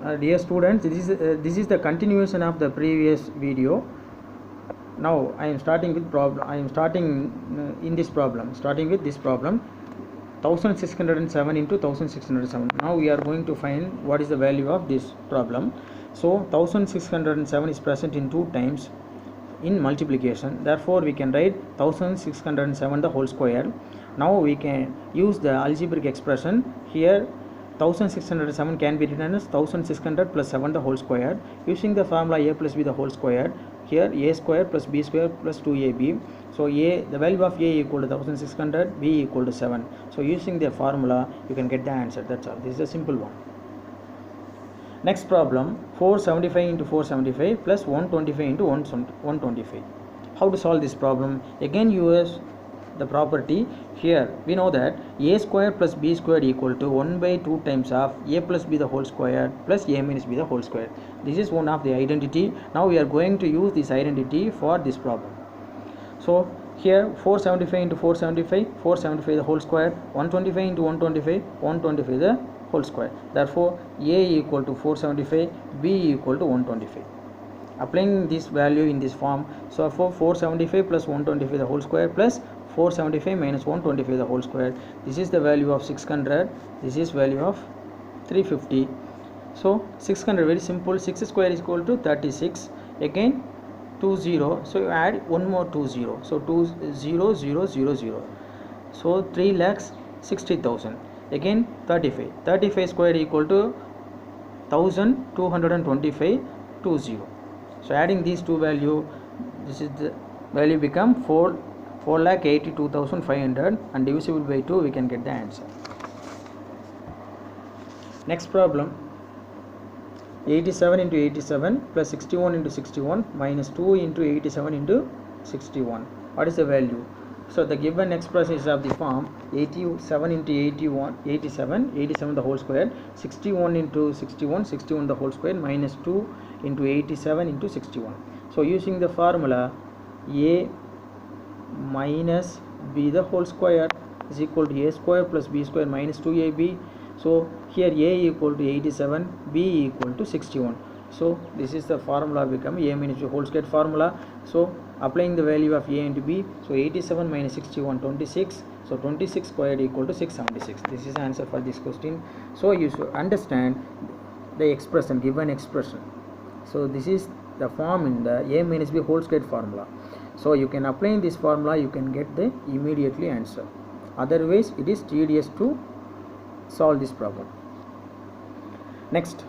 Dear students, this is the continuation of the previous video. Now I am starting with problem. I am starting in this problem. Starting with this problem, 1607 into 1607. Now we are going to find what is the value of this problem. So 1607 is present in 2 times in multiplication. Therefore, we can write 1607 the whole square. Now we can use the algebraic expression here. 1607 can be written as 1600 plus 7 the whole square. Using the formula a plus b the whole square, here a square plus b square plus 2ab. So the value of a equal to 1600, b equal to 7. So using the formula you can get the answer. That's all. This is a simple one. Next problem, 475 into 475 plus 125 into 125. How to solve this problem? Again use the property. Here we know that a square plus b square equal to 1 by 2 times of a plus b the whole square plus a minus b the whole square. This is one of the identity. Now we are going to use this identity for this problem. So here 475 into 475, 475 the whole square, 125 into 125, 125 the whole square. Therefore a equal to 475, b equal to 125. Applying this value in this form, so for 475 plus 125 the whole square plus 475 minus 125 the whole square, this is the value of 600, this is value of 350. So 600, very simple, 6 square is equal to 36. Again 20, so you add one more 20, so 20000, so 3,60,000. Again 35 square equal to 1225, 20. So adding these two value, this is the value become 4,82,500, and divisible by 2 we can get the answer. Next problem, 87 into 87 plus 61 into 61 minus 2 into 87 into 61. What is the value? So the given expression is of the form 87 into 81, 87 the whole square, 61 into 61, 61 the whole square minus 2 into 87 into 61. So using the formula a minus b the whole square is equal to a square plus b square minus 2ab. So here a equal to 87, b equal to 61. So this is the formula become a minus b whole square formula. So applying the value of a into b, so 87 minus 61, 26. So 26 squared equal to 676. This is the answer for this question. So you should understand the expression, given expression. So this is the form in the a minus b whole square formula. So you can apply this formula, you can get the immediately answer. Otherwise it is tedious to solve this problem. Next,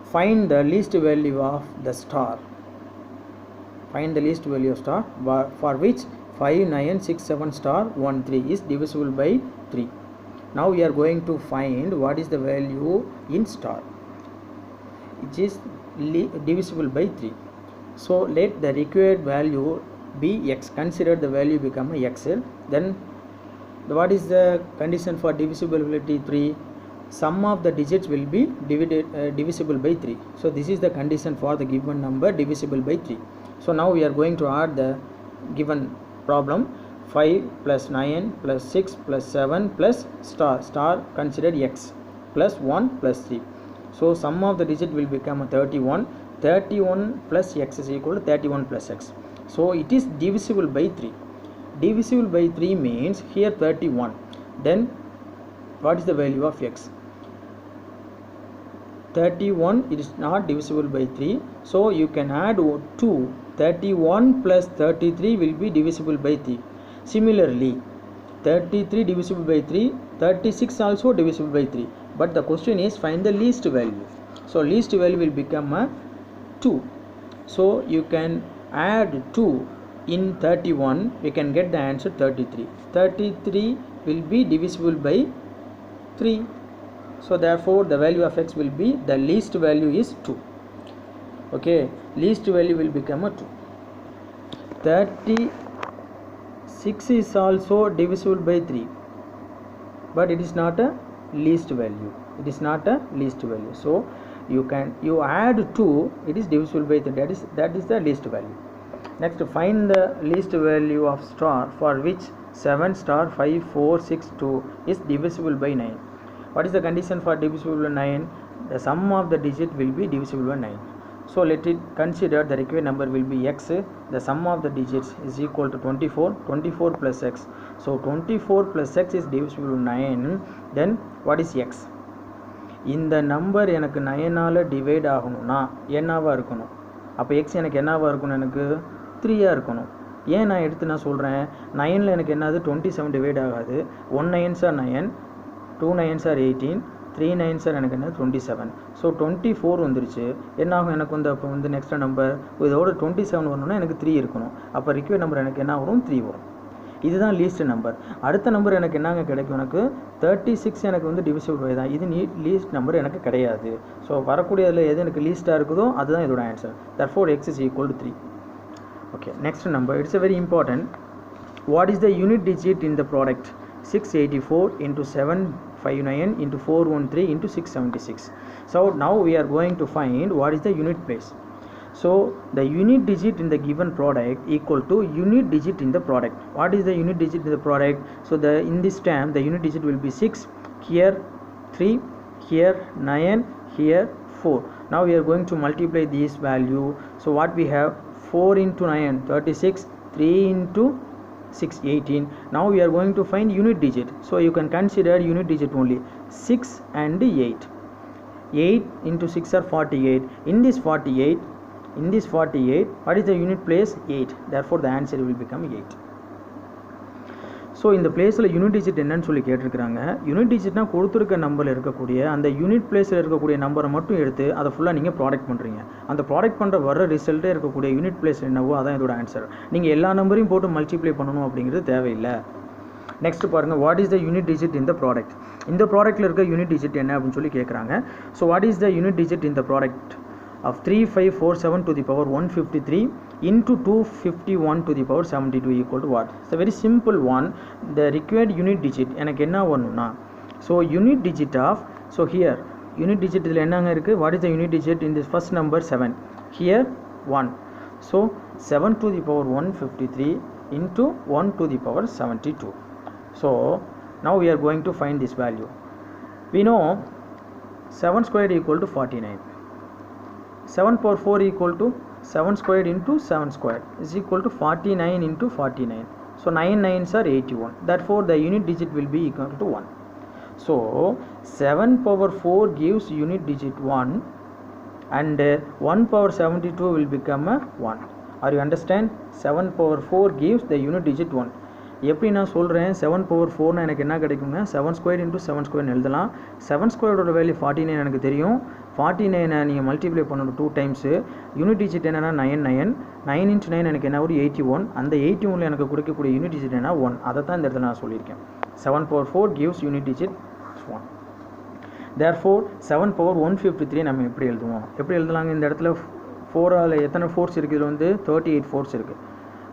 find the least value of the star. Find the least value of star for which 5967 star 13 is divisible by 3. Now we are going to find what is the value in star, which is divisible by 3. So let the required value be x. Consider the value become a x. Then what is the condition for divisibility 3? Sum of the digits will be divisible by 3. So this is the condition for the given number divisible by 3. So now we are going to add the given problem. 5 plus 9 plus 6 plus 7 plus star considered x plus 1 plus 3. So sum of the digit will become 31. 31 plus x is equal to 31 plus x. So it is divisible by 3. Divisible by 3 means here 31. Then what is the value of x? 31, it is not divisible by 3. So you can add 2. 31 plus 33 will be divisible by 3. Similarly, 33 divisible by 3, 36 also divisible by 3. But the question is find the least value. So least value will become a 2. So you can add 2 in 31, we can get the answer 33. 33 will be divisible by 3. So therefore the value of x will be, the least value is 2. Okay, least value will become a 2. 36 is also divisible by 3, but it is not a least value. It is not a least value. So you add 2, it is divisible by 3. That is the least value. Next, find the least value of star for which 7 star 5 4 6 2 is divisible by 9. What is the condition for divisible by 9? the sum of the digit will be divisible by 9. So let it consider the required number will be x. The sum of the digits is equal to 24. 24 plus x. So 24 plus x is divisible by 9. Then what is x? இந்த number எனக்கு 9ஆல் divide ஆகணும்னா என்னவாக இருக்கணும்? அப்போ X எனக்கு என்னவாக இருக்கணும்? எனக்கு 3ஆக இருக்கணும். ஏன் நான் எடுத்து நான் சொல்கிறேன், 9ல் எனக்கு என்னது 27 டிவைட் ஆகாது. 1 9s are 9, 2 9s are 18, 3 9s are எனக்கு என்ன 27. ஸோ 24 வந்துருச்சு. என்னாகும் எனக்கு வந்து அப்போ வந்து நெக்ஸ்ட் நம்பர் இதோட 27 வரணும்னா எனக்கு 3 இருக்கணும். அப்போ ரிக்வயர்ட் நம்பர் எனக்கு என்ன வரும்? 3 வரும். இதுதான் லீஸ்ட் நம்பர். அடுத்த நம்பர் எனக்கு என்னங்க கிடைக்கும்? எனக்கு 36 எனக்கு வந்து டிவிசிபிள் பை தான். இது லீஸ்ட் நம்பர் எனக்கு கிடையாது. ஸோ வரக்கூடியதில் எது எனக்கு லீஸ்ட்டாக இருக்குதோ அதுதான் இதோட answer. therefore x is equal to 3. Okay, next number, it's a very important. What is the unit digit in the product? 684 into 759 into 413 into 676. So now we are going to find what is the unit place. So the unit digit in the given product equal to unit digit in the product. What is the unit digit in the product? So in this term the unit digit will be 6, here 3, here 9, here 4. Now we are going to multiply this value. So what we have, 4 into 9 36, 3 into 6 18. Now we are going to find unit digit. So you can consider unit digit only 6 and 8. 8 into 6 are 48. In this 48, what is the unit place? 8. Therefore the answer will become 8. So இந்த பிளேஸில் unit digit என்னன்னு சொல்லி கேட்டிருக்கிறாங்க. Unit டிஜிட்னா கொடுத்துருக்க நம்பரில் இருக்கக்கூடிய அந்த unit பிளேஸில் இருக்கக்கூடிய நம்பரை மட்டும் எடுத்து அதை ஃபுல்லாக நீங்கள் ப்ராடக்ட் பண்ணுறீங்க. அந்த ப்ராடக்ட் பண்ணுற வர ரிசல்ட்டே இருக்கக்கூடிய யூனிட் பிளேஸ் என்னவோ அதான் இதோட ஆன்சர். நீங்கள் எல்லா நம்பரையும் போட்டு மல்டிப்ளை பண்ணணும் அப்படிங்கிறது தேவையில்லை. நெக்ஸ்ட் பாருங்கள், what is the unit digit இந்த ப்ராடக்ட். இந்த ப்ராடக்ட்டில் இருக்க யூனிட் டிஜிட் என்ன அப்படின்னு சொல்லி கேட்குறாங்க. So what is the unit digit இந்த product of 3547 to the power 153 into 251 to the power 72 equal to what? It's a very simple one. The required unit digit எனக்கு என்ன வரணும்னா, so unit digit of, so here unit digit இதில் என்னங்க இருக்குது? What is the unit digit in this first number? 7, here 1. So 7 to the power 153 into 1 to the power 72. So now we are going to find this value. We know 7 squared equal to 49. 7 power 4 equal to 7 squared into 7 squared is equal to 49 into 49. So 9 9s are 81. Therefore the unit digit will be equal to 1. So 7 power 4 gives unit digit 1 and 1 power 72 will become a 1. Are you understand? 7 power 4 gives the unit digit 1. எப்படி நான் சொல்கிறேன், 7 power 4 எனக்கு என்ன கிடைக்குங்க? 7 squared into 7 squared எழுதலாம். 7 squared value 49 எனக்கு தெரியும். 49 நீங்கள் மல்டிப்ளை பண்ணணும் 2 டைம்ஸு. யூனிட் டிஜிட் என்னென்னா 9 9. 9 into 9 எனக்கு என்ன ஒரு 81. அந்த 81 எனக்கு கொடுக்கக்கூடிய யூனிட் டிஜிட் என்ன 1. அதை தான் இந்த இடத்துல நான் சொல்லியிருக்கேன். 7 power 4 gives unit digit 1. Therefore 7 power 153 நம்ம எப்படி எழுதுவோம்? எப்படி எழுதலாங்க? இந்த இடத்துல 4ஆல் எத்தனை ஃபோர்ஸ் இருக்குது? இதில் வந்து 38 ஃபோர்ஸ் இருக்குது.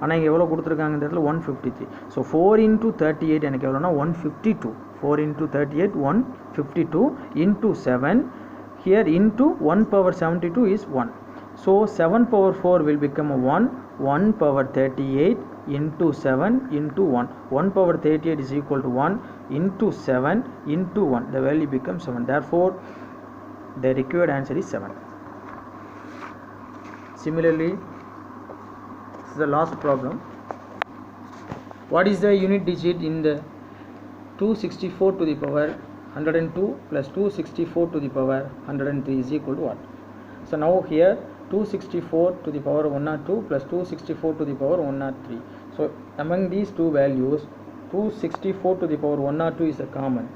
ஆனால் இங்கே எவ்வளோ கொடுத்துருக்காங்க? இந்த இடத்துல 153. ஸோ 4 into 38 எனக்கு எவ்வளோனா 152. 4 into 38 152 into 7 here into 1 power 72 is 1. So 7 power 4 will become a 1. 1 power 38 into 7 into 1. 1 power 38 is equal to 1 into 7 into 1. The value becomes 7. Therefore the required answer is 7. Similarly, this is the last problem. What is the unit digit in the 264 to the power 102 plus 264 to the power 103 is equal to what? So now here 264 to the power 102 plus 264 to the power 103. So among these two values 264 to the power 102 is a common.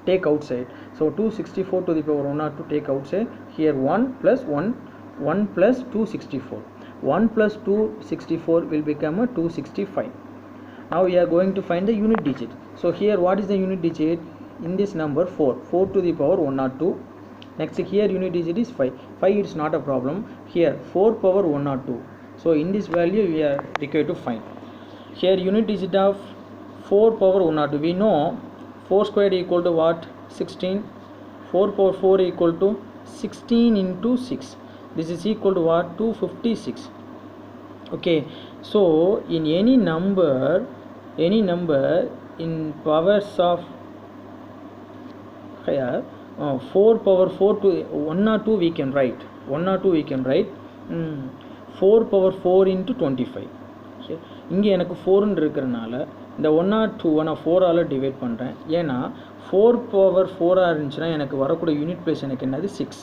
Take outside. So 264 to the power 102 take outside. Here 1 plus 1 plus 264. 1 plus 264 will become a 265. Now we are going to find the unit digit. So here what is the unit digit in this number? 4 to the power 102. Next here unit digit is 5. 5 is not a problem. Here 4 power 102. So in this value we are required to find. Here unit digit of 4 power 102. We know 4 squared equal to what? 16. 4 power 4 equal to 16 into 6. This is equal to what? 256. Okay, so in any number in powers of higher 4 power 4 to 1 or 2 we can write 4 power 4 into 25. okay, இங்கே எனக்கு 4 இருக்கிறனால இந்த 1 or 2 நான் 4 all divide பண்ணுறேன். ஏன்னா 4 power 4 இருந்துச்சுன்னா எனக்கு வரக்கூடிய யூனிட் பிளேஸ் எனக்கு என்னது 6.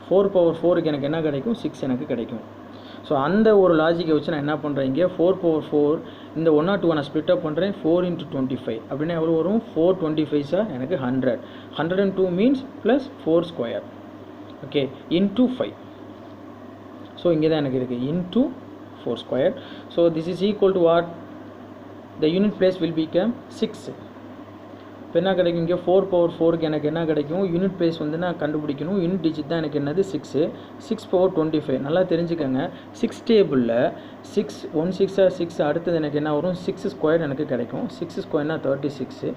4 power 4க்கு எனக்கு என்ன கிடைக்கும் 6 எனக்கு கிடைக்கும். ஸோ அந்த ஒரு லாஜிக்கை வச்சு நான் என்ன பண்ணுறேன், இங்கே 4 power 4 இந்த 1 or 2 நான் ஸ்ப்ளிட் அப் பண்ணுறேன் 4 into 25 அப்படின்னா எவ்வளோ வரும் 425 எனக்கு 100. 102 means plus 4 square. Okay, into 5. So இங்கே தான் எனக்கு இருக்குது into 4 square. So this is equal to what, the unit place will become 6. இப்போ என்ன கிடைக்கும், இங்கே 4 power 4க்கு எனக்கு என்ன கிடைக்கும், யூனிட் பிளேஸ் வந்து நான் கண்டுபிடிக்கணும். யூனிட் டிஜிட் தான் எனக்கு என்னது 6. 6 power 25 நல்லா தெரிஞ்சுக்கோங்க. 6 டேபிளில் 6 1 6 6 அடுத்தது எனக்கு என்ன வரும் 6 ஸ்கொயர் எனக்கு கிடைக்கும். 6 ஸ்கொயர்னா 36.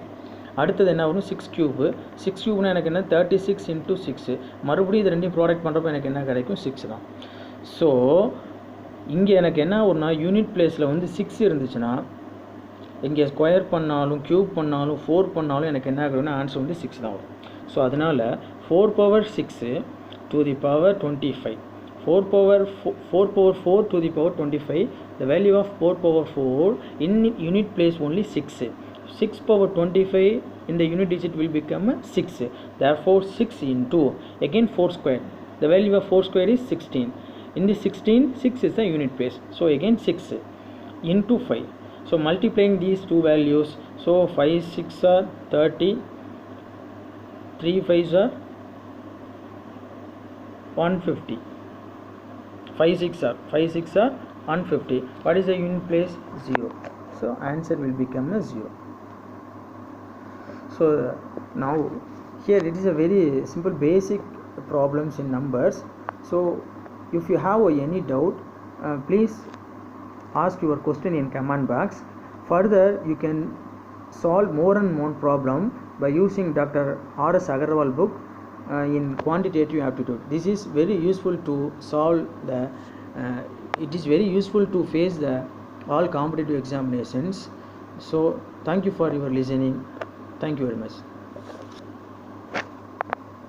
அடுத்தது என்ன வரும் 6 கியூபு. 6 கியூப்னா எனக்கு என்ன 36 into 6. மறுபடியும் இது ரெண்டையும் ப்ராடக்ட் பண்ணுறப்போ எனக்கு என்ன கிடைக்கும் 6 தான். ஸோ இங்கே எனக்கு என்ன வரும்னா யூனிட் பிளேஸில் வந்து 6 இருந்துச்சுன்னா இங்கே ஸ்கொயர் பண்ணாலும் க்யூப் பண்ணாலும் 4 பண்ணாலும் எனக்கு என்ன ஆகுதுன்னா ஆன்சர் வந்து 6 தான் வரும். ஸோ அதனால் 4 power 6 to the power 25. 4 power 4 to the power 25. The value of 4 power 4 in unit place only 6. 6 power 25 in the unit digit will become 6. Therefore 6 into again 4 square. The value of 4 square is 16. In the 16, 6 is the unit place. So again 6 into 5. So multiplying these two values, so 5 6 are 30, 3 5 are 150. 5 6 are 150. What is the unit place? 0. So answer will become a 0. So now here it is a very simple basic problems in numbers. So if you have any doubt, please ask your question in comment box. Further you can solve more and more problem by using Dr. R.S. Agarwal book in quantitative aptitude. This is very useful to solve the it is very useful to face the all competitive examinations. So thank you for your listening. Thank you very much.